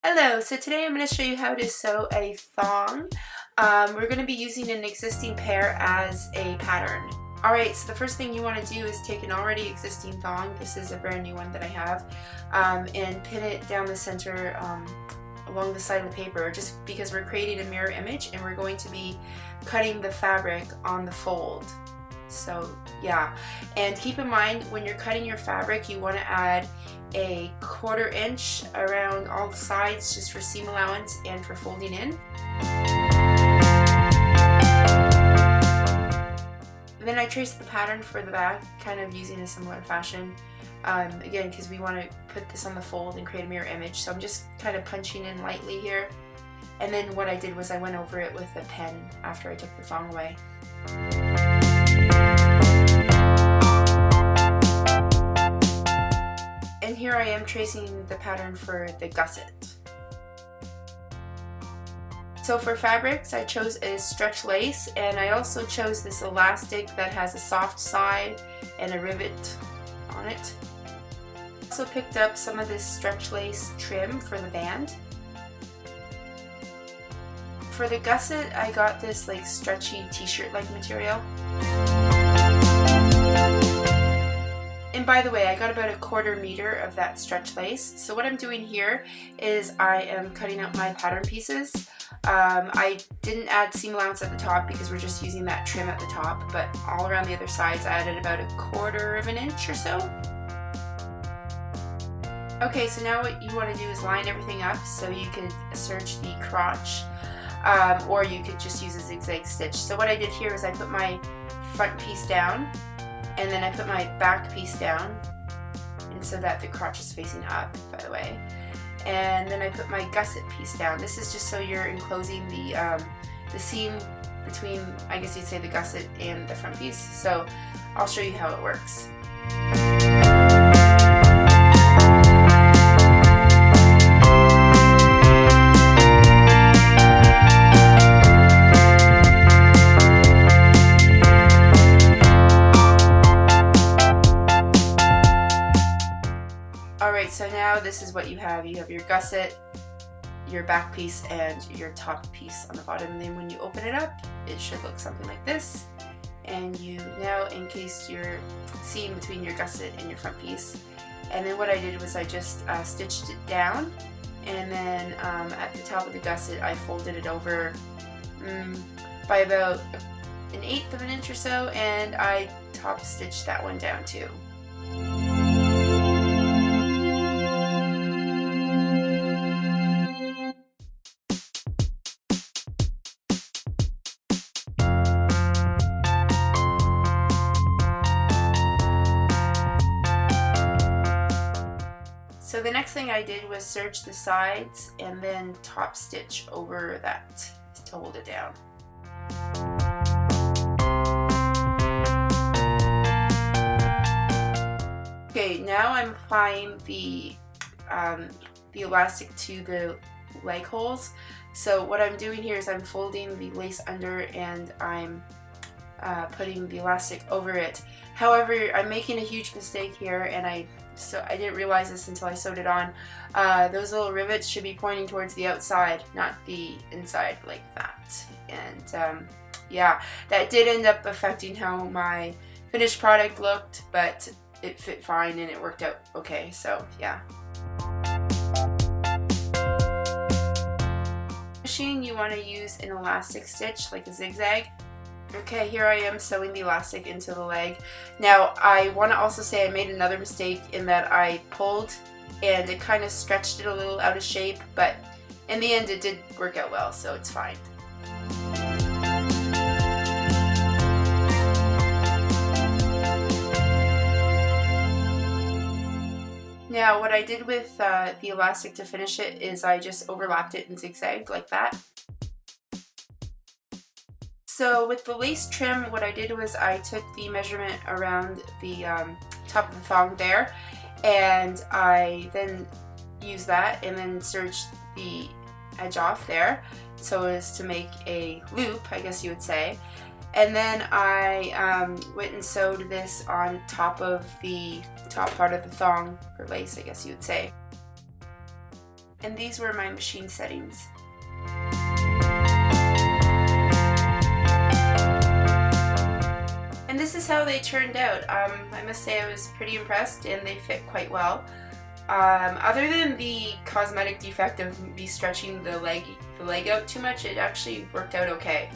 Hello, so today I'm going to show you how to sew a thong. We're going to be using an existing pair as a pattern. Alright, so the first thing you want to do is take an already existing thong, this is a brand new one that I have, and pin it down the center along the side of the paper, just because we're creating a mirror image and we're going to be cutting the fabric on the fold. So yeah, and keep in mind when you're cutting your fabric you want to add a 1/4 inch around all the sides just for seam allowance and for folding in. Then I traced the pattern for the back, kind of using a similar fashion. Again, because we want to put this on the fold and create a mirror image, so I'm just kind of punching in lightly here. And then what I did was I went over it with a pen after I took the thong away. And here I am tracing the pattern for the gusset. So for fabrics I chose a stretch lace, and I also chose this elastic that has a soft side and a rivet on it. Also picked up some of this stretch lace trim for the band. For the gusset I got this like stretchy t-shirt like material. And by the way, I got about a 1/4 meter of that stretch lace. So what I'm doing here is I am cutting out my pattern pieces. I didn't add seam allowance at the top because we're just using that trim at the top, but all around the other sides I added about a 1/4 inch or so. Okay, so now what you want to do is line everything up so you could serge the crotch, or you could just use a zigzag stitch. So what I did here is I put my front piece down, and then I put my back piece down, and so that the crotch is facing up, by the way. And then I put my gusset piece down. This is just so you're enclosing the seam between, I guess you'd say, the gusset and the front piece. So I'll show you how it works. Alright, so now this is what you have. You have your gusset, your back piece, and your top piece on the bottom. And then when you open it up, it should look something like this. And you now encased your seam between your gusset and your front piece. And then what I did was I just stitched it down, and then at the top of the gusset I folded it over by about 1/8 inch or so, and I top stitched that one down too. So the next thing I did was serge the sides and then top stitch over that to hold it down. Okay, now I'm applying the elastic to the leg holes. So what I'm doing here is I'm folding the lace under and I'm putting the elastic over it. However, I'm making a huge mistake here, and I didn't realize this until I sewed it on. Those little rivets should be pointing towards the outside, not the inside like that. And yeah, that did end up affecting how my finished product looked, but it fit fine and it worked out okay, so yeah. Machine, you want to use an elastic stitch, like a zigzag. Okay, here I am sewing the elastic into the leg. Now, I want to also say I made another mistake in that I pulled and it kind of stretched it a little out of shape, but in the end it did work out well, so it's fine. Now, what I did with the elastic to finish it is I just overlapped it and zigzagged like that. So with the lace trim, what I did was I took the measurement around the top of the thong there, and I then used that and then serged the edge off there so as to make a loop, I guess you would say. And then I went and sewed this on top of the top part of the thong, or lace I guess you would say. And these were my machine settings. And this is how they turned out. I must say I was pretty impressed, and they fit quite well. Other than the cosmetic defect of me stretching the leg out too much, it actually worked out okay.